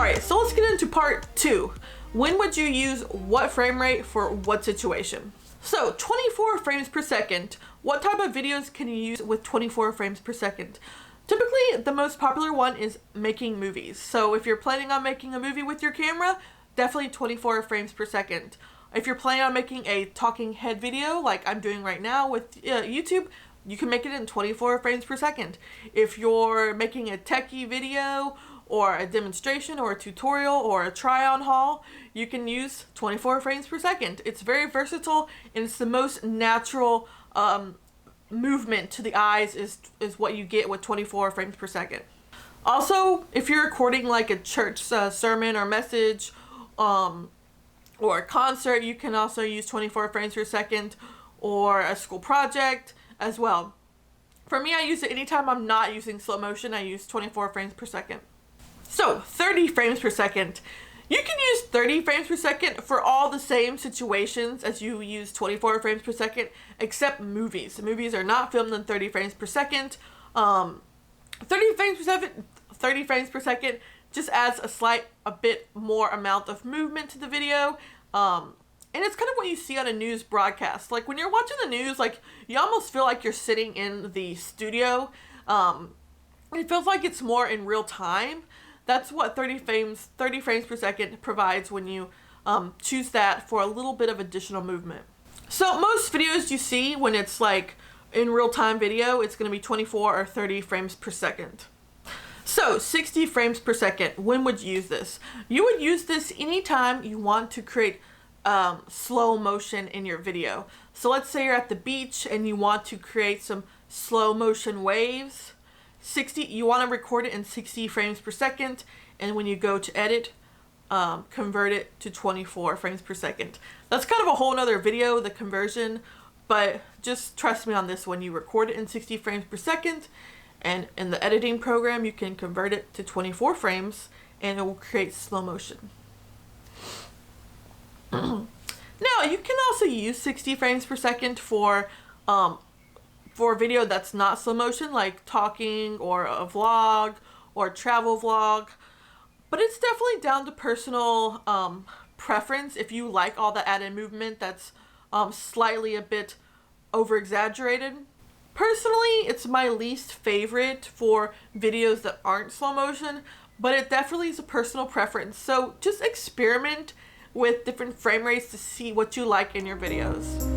Alright, so let's get into part 2. When would you use what frame rate for what situation? So 24 frames per second. What type of videos can you use with 24 frames per second? Typically, the most popular one is making movies. So if you're planning on making a movie with your camera, definitely 24 frames per second. If you're planning on making a talking head video like I'm doing right now with YouTube, you can make it in 24 frames per second. If you're making a techie video or a demonstration or a tutorial or a try-on haul, you can use 24 frames per second. It's very versatile and it's the most natural movement to the eyes is what you get with 24 frames per second. Also, if you're recording like a church sermon or message or a concert, you can also use 24 frames per second, or a school project as well. For me, I use it anytime I'm not using slow motion. I use 24 frames per second. So 30 frames per second. You can use 30 frames per second for all the same situations as you use 24 frames per second, except movies. Movies are not filmed in 30 frames per second. 30 frames per second just adds a bit more amount of movement to the video. And it's kind of what you see on a news broadcast. Like when you're watching the news, like you almost feel like you're sitting in the studio. It feels like it's more in real time. That's what 30 frames per second provides when you choose that for a little bit of additional movement. So most videos you see when it's like in real time video, it's going to be 24 or 30 frames per second. So 60 frames per second, when would you use this? You would use this anytime you want to create slow motion in your video. So let's say you're at the beach and you want to create some slow motion waves. You want to record it in 60 frames per second, and when you go to edit, convert it to 24 frames per second. That's kind of a whole nother video, the conversion, but just trust me on this one. You record it in 60 frames per second, and in the editing program, you can convert it to 24 frames, and it will create slow motion. Now, you can also use 60 frames per second for a video that's not slow motion, like talking or a vlog or a travel vlog. But it's definitely down to personal preference. If you like all the added movement that's slightly a bit over exaggerated. Personally, it's my least favorite for videos that aren't slow motion, but it definitely is a personal preference. So just experiment with different frame rates to see what you like in your videos.